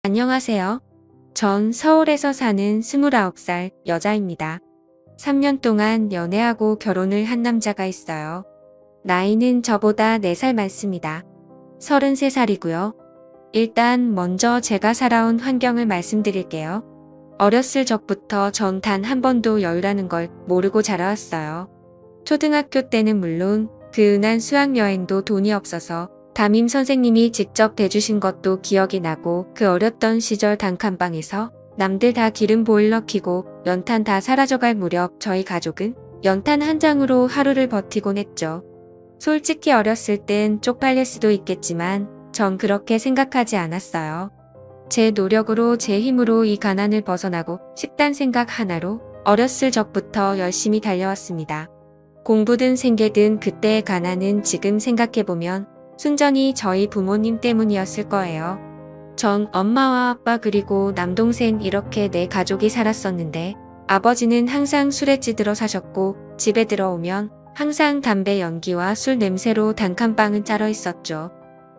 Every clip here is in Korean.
안녕하세요. 전 서울에서 사는 29살 여자입니다. 3년 동안 연애하고 결혼을 한 남자가 있어요. 나이는 저보다 4살 많습니다. 33살이고요. 일단 먼저 제가 살아온 환경을 말씀드릴게요. 어렸을 적부터 전 단 한 번도 여유라는 걸 모르고 자라왔어요. 초등학교 때는 물론 그 은한 수학여행도 돈이 없어서 담임 선생님이 직접 대주신 것도 기억이 나고, 그 어렸던 시절 단칸방에서 남들 다 기름 보일러 켜고 연탄 다 사라져갈 무렵 저희 가족은 연탄 한 장으로 하루를 버티곤 했죠. 솔직히 어렸을 땐 쪽팔릴 수도 있겠지만 전 그렇게 생각하지 않았어요. 제 노력으로, 제 힘으로 이 가난을 벗어나고 싶단 생각 하나로 어렸을 적부터 열심히 달려왔습니다. 공부든 생계든 그때의 가난은 지금 생각해보면 순전히 저희 부모님 때문이었을 거예요. 전 엄마와 아빠 그리고 남동생 이렇게 4가족이 살았었는데, 아버지는 항상 술에 찌들어 사셨고 집에 들어오면 항상 담배 연기와 술 냄새로 단칸방은 짤어 있었죠.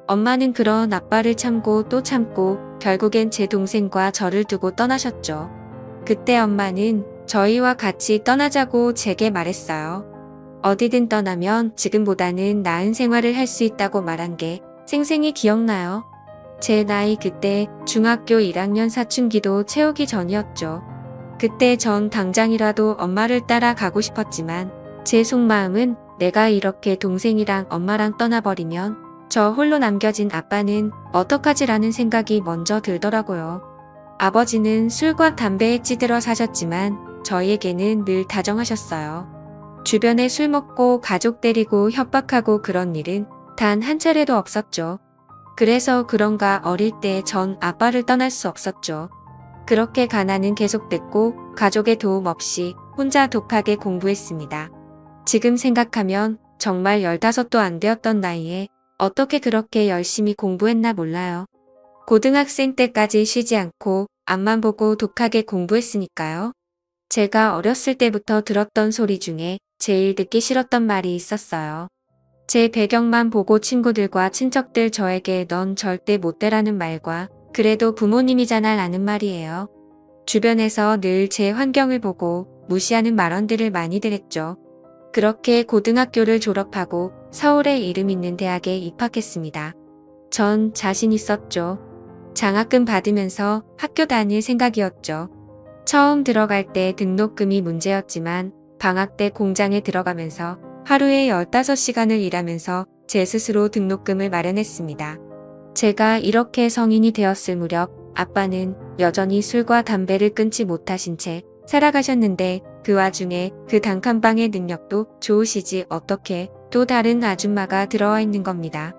엄마는 그런 아빠를 참고 또 참고 결국엔 제 동생과 저를 두고 떠나셨죠. 그때 엄마는 저희와 같이 떠나자고 제게 말했어요. 어디든 떠나면 지금보다는 나은 생활을 할 수 있다고 말한 게 생생히 기억나요. 제 나이 그때 중학교 1학년 사춘기도 채우기 전이었죠. 그때 전 당장이라도 엄마를 따라 가고 싶었지만 제 속마음은 내가 이렇게 동생이랑 엄마랑 떠나버리면 저 홀로 남겨진 아빠는 어떡하지라는 생각이 먼저 들더라고요. 아버지는 술과 담배에 찌들어 사셨지만 저희에게는 늘 다정하셨어요. 주변에 술 먹고 가족 때리고 협박하고 그런 일은 단 한 차례도 없었죠. 그래서 그런가 어릴 때 전 아빠를 떠날 수 없었죠. 그렇게 가난은 계속됐고 가족의 도움 없이 혼자 독하게 공부했습니다. 지금 생각하면 정말 15도 안 되었던 나이에 어떻게 그렇게 열심히 공부했나 몰라요. 고등학생 때까지 쉬지 않고 앞만 보고 독하게 공부했으니까요. 제가 어렸을 때부터 들었던 소리 중에 제일 듣기 싫었던 말이 있었어요. 제 배경만 보고 친구들과 친척들 저에게 넌 절대 못 되라는 말과 그래도 부모님이잖아 라는 말이에요. 주변에서 늘 제 환경을 보고 무시하는 말언들을 많이들 했죠. 그렇게 고등학교를 졸업하고 서울에 이름 있는 대학에 입학했습니다. 전 자신 있었죠. 장학금 받으면서 학교 다닐 생각이었죠. 처음 들어갈 때 등록금이 문제였지만 방학 때 공장에 들어가면서 하루에 15시간을 일하면서 제 스스로 등록금을 마련했습니다. 제가 이렇게 성인이 되었을 무렵 아빠는 여전히 술과 담배를 끊지 못하신 채 살아가셨는데, 그 와중에 그 단칸방의 능력도 좋으시지 어떻게 또 다른 아줌마가 들어와 있는 겁니다.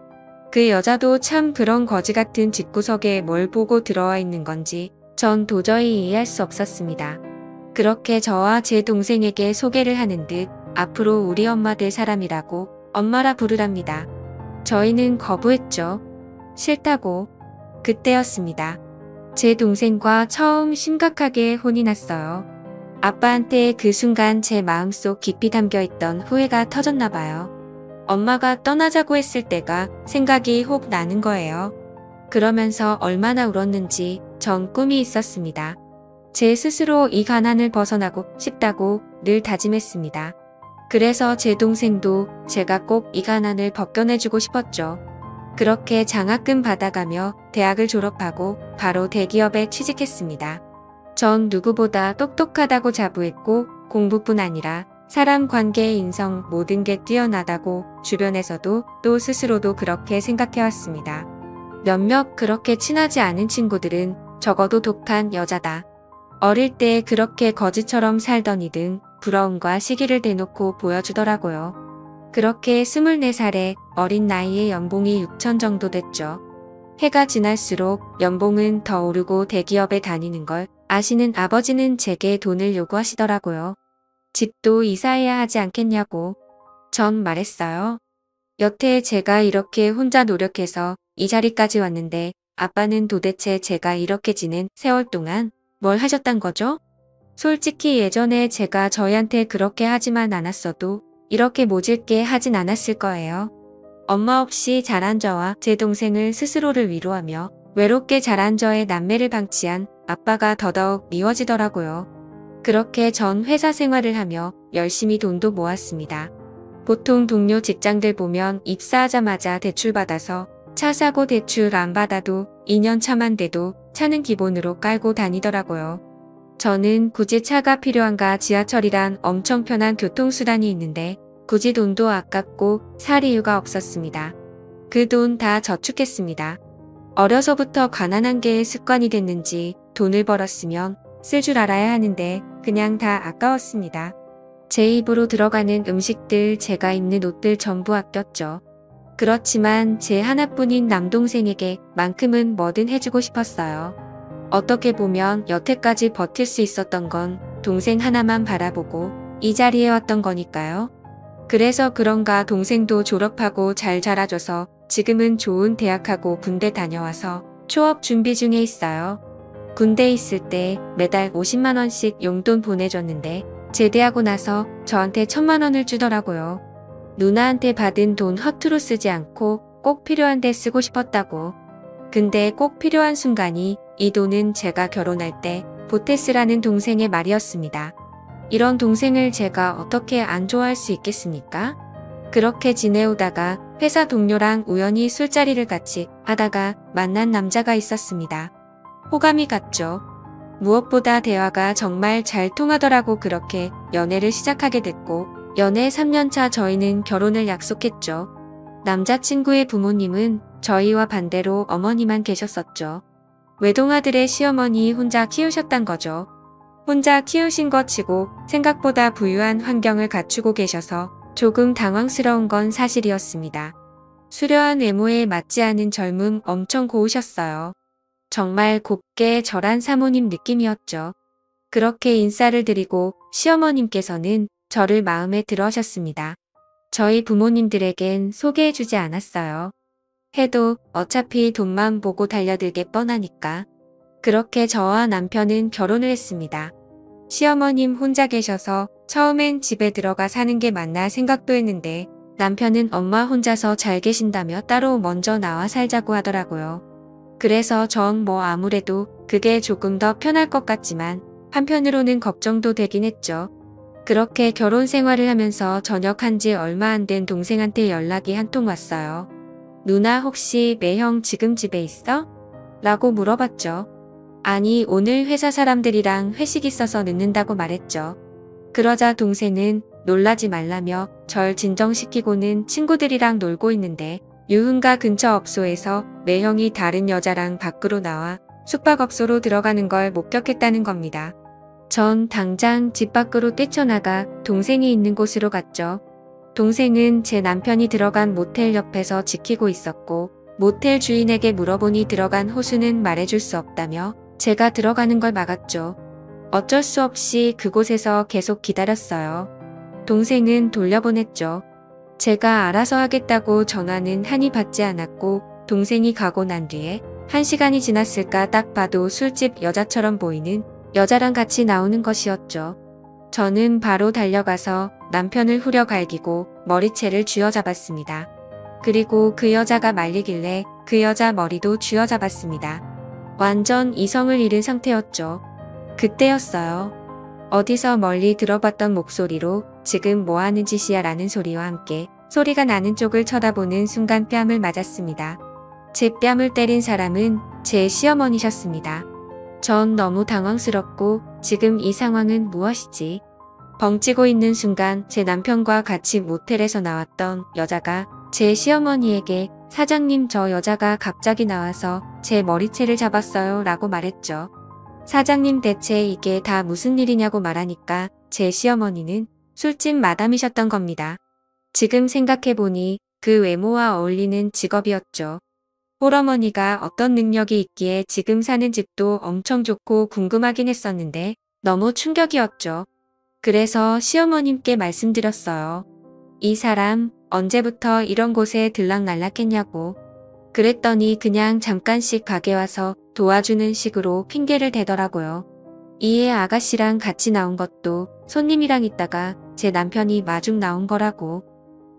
그 여자도 참 그런 거지 같은 집구석에 뭘 보고 들어와 있는 건지 전 도저히 이해할 수 없었습니다. 그렇게 저와 제 동생에게 소개를 하는 듯 앞으로 우리 엄마 될 사람이라고 엄마라 부르랍니다. 저희는 거부했죠. 싫다고. 그때였습니다. 제 동생과 처음 심각하게 혼이 났어요. 아빠한테 그 순간 제 마음속 깊이 담겨있던 후회가 터졌나 봐요. 엄마가 떠나자고 했을 때가 생각이 혹 나는 거예요. 그러면서 얼마나 울었는지 전 꿈이 있었습니다. 제 스스로 이 가난을 벗어나고 싶다고 늘 다짐했습니다. 그래서 제 동생도 제가 꼭 이 가난을 벗겨내주고 싶었죠. 그렇게 장학금 받아가며 대학을 졸업하고 바로 대기업에 취직했습니다. 전 누구보다 똑똑하다고 자부했고 공부뿐 아니라 사람 관계, 인성 모든 게 뛰어나다고 주변에서도 또 스스로도 그렇게 생각해왔습니다. 몇몇 그렇게 친하지 않은 친구들은 적어도 독한 여자다, 어릴 때 그렇게 거지처럼 살더니 등 부러움과 시기를 대놓고 보여주더라고요. 그렇게 24살의 어린 나이에 연봉이 6천 정도 됐죠. 해가 지날수록 연봉은 더 오르고 대기업에 다니는 걸 아시는 아버지는 제게 돈을 요구하시더라고요. 집도 이사해야 하지 않겠냐고. 전 말했어요. 여태 제가 이렇게 혼자 노력해서 이 자리까지 왔는데 아빠는 도대체 제가 이렇게 지낸 세월 동안 뭘 하셨단 거죠? 솔직히 예전에 제가 저희한테 그렇게 하지만 않았어도 이렇게 모질게 하진 않았을 거예요. 엄마 없이 자란 저와 제 동생을 스스로를 위로하며 외롭게 자란 저의 남매를 방치한 아빠가 더더욱 미워지더라고요. 그렇게 전 회사 생활을 하며 열심히 돈도 모았습니다. 보통 동료 직장들 보면 입사하자마자 대출 받아서 차 사고 대출 안 받아도 2년 차만 돼도 차는 기본으로 깔고 다니더라고요. 저는 굳이 차가 필요한가 지하철이란 엄청 편한 교통수단이 있는데 굳이 돈도 아깝고 살 이유가 없었습니다. 그 돈 다 저축했습니다. 어려서부터 가난한 게 습관이 됐는지 돈을 벌었으면 쓸 줄 알아야 하는데 그냥 다 아까웠습니다. 제 입으로 들어가는 음식들, 제가 입는 옷들 전부 아꼈죠. 그렇지만 제 하나뿐인 남동생에게 만큼은 뭐든 해주고 싶었어요. 어떻게 보면 여태까지 버틸 수 있었던 건 동생 하나만 바라보고 이 자리에 왔던 거니까요. 그래서 그런가 동생도 졸업하고 잘 자라줘서 지금은 좋은 대학하고 군대 다녀와서 취업 준비 중에 있어요. 군대에 있을 때 매달 50만 원씩 용돈 보내줬는데 제대하고 나서 저한테 1,000만 원을 주더라고요. 누나한테 받은 돈 허투루 쓰지 않고 꼭 필요한 데 쓰고 싶었다고. 근데 꼭 필요한 순간이 이 돈은 제가 결혼할 때 보태 쓰라는 동생의 말이었습니다. 이런 동생을 제가 어떻게 안 좋아할 수 있겠습니까? 그렇게 지내오다가 회사 동료랑 우연히 술자리를 같이 하다가 만난 남자가 있었습니다. 호감이 갔죠. 무엇보다 대화가 정말 잘 통하더라고. 그렇게 연애를 시작하게 됐고 연애 3년차 저희는 결혼을 약속했죠. 남자친구의 부모님은 저희와 반대로 어머니만 계셨었죠. 외동아들의 시어머니 혼자 키우셨단 거죠. 혼자 키우신 것 치고 생각보다 부유한 환경을 갖추고 계셔서 조금 당황스러운 건 사실이었습니다. 수려한 외모에 맞지 않은 젊음, 엄청 고우셨어요. 정말 곱게 절한 사모님 느낌이었죠. 그렇게 인사를 드리고 시어머님께서는 저를 마음에 들어 하셨습니다. 저희 부모님들에겐 소개해주지 않았어요. 해도 어차피 돈만 보고 달려들게 뻔하니까. 그렇게 저와 남편은 결혼을 했습니다. 시어머님 혼자 계셔서 처음엔 집에 들어가 사는 게 맞나 생각도 했는데 남편은 엄마 혼자서 잘 계신다며 따로 먼저 나와 살자고 하더라고요. 그래서 전 뭐 아무래도 그게 조금 더 편할 것 같지만 한편으로는 걱정도 되긴 했죠. 그렇게 결혼 생활을 하면서 전역한 지 얼마 안 된 동생한테 연락이 한 통 왔어요. 누나 혹시 매형 지금 집에 있어? 라고 물어봤죠. 아니 오늘 회사 사람들이랑 회식 있어서 늦는다고 말했죠. 그러자 동생은 놀라지 말라며 절 진정시키고는 친구들이랑 놀고 있는데 유흥가 근처 업소에서 매형이 다른 여자랑 밖으로 나와 숙박업소로 들어가는 걸 목격했다는 겁니다. 전 당장 집 밖으로 뛰쳐나가 동생이 있는 곳으로 갔죠. 동생은 제 남편이 들어간 모텔 옆에서 지키고 있었고 모텔 주인에게 물어보니 들어간 호수는 말해줄 수 없다며 제가 들어가는 걸 막았죠. 어쩔 수 없이 그곳에서 계속 기다렸어요. 동생은 돌려보냈죠. 제가 알아서 하겠다고 전화는 한이 받지 않았고 동생이 가고 난 뒤에 1시간이 지났을까 딱 봐도 술집 여자처럼 보이는 여자랑 같이 나오는 것이었죠. 저는 바로 달려가서 남편을 후려 갈기고 머리채를 쥐어잡았습니다. 그리고 그 여자가 말리길래 그 여자 머리도 쥐어잡았습니다. 완전 이성을 잃은 상태였죠. 그때였어요. 어디서 멀리 들어봤던 목소리로 지금 뭐하는 짓이야 라는 소리와 함께 소리가 나는 쪽을 쳐다보는 순간 뺨을 맞았습니다. 제 뺨을 때린 사람은 제 시어머니셨습니다. 전 너무 당황스럽고 지금 이 상황은 무엇이지? 벙찌고 있는 순간 제 남편과 같이 모텔에서 나왔던 여자가 제 시어머니에게 사장님 저 여자가 갑자기 나와서 제 머리채를 잡았어요 라고 말했죠. 사장님 대체 이게 다 무슨 일이냐고 말하니까 제 시어머니는 술집 마담이셨던 겁니다. 지금 생각해보니 그 외모와 어울리는 직업이었죠. 홀어머니가 어떤 능력이 있기에 지금 사는 집도 엄청 좋고 궁금하긴 했었는데 너무 충격이었죠. 그래서 시어머님께 말씀드렸어요. 이 사람 언제부터 이런 곳에 들락날락했냐고. 그랬더니 그냥 잠깐씩 가게 와서 도와주는 식으로 핑계를 대더라고요. 이에 아가씨랑 같이 나온 것도 손님이랑 있다가 제 남편이 마중 나온 거라고.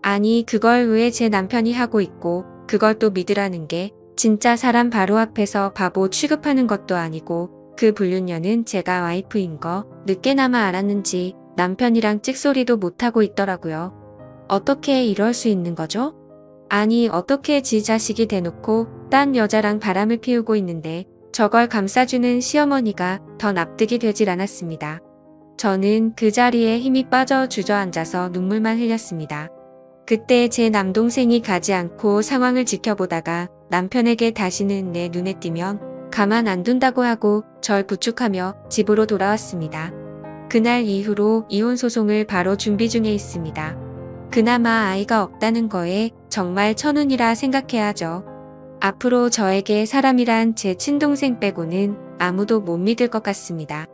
아니 그걸 왜 제 남편이 하고 있고 그걸 또 믿으라는 게 진짜 사람 바로 앞에서 바보 취급하는 것도 아니고 그 불륜녀는 제가 와이프인 거 늦게나마 알았는지 남편이랑 찍소리도 못하고 있더라고요. 어떻게 이럴 수 있는 거죠? 아니 어떻게 지 자식이 대놓고 딴 여자랑 바람을 피우고 있는데 저걸 감싸주는 시어머니가 더 납득이 되질 않았습니다. 저는 그 자리에 힘이 빠져 주저앉아서 눈물만 흘렸습니다. 그때 제 남동생이 가지 않고 상황을 지켜보다가 남편에게 다시는 내 눈에 띄면 가만 안 둔다고 하고 절 부축하며 집으로 돌아왔습니다. 그날 이후로 이혼 소송을 바로 준비 중에 있습니다. 그나마 아이가 없다는 거에 정말 천운이라 생각해야죠. 앞으로 저에게 사람이란 제 친동생 빼고는 아무도 못 믿을 것 같습니다.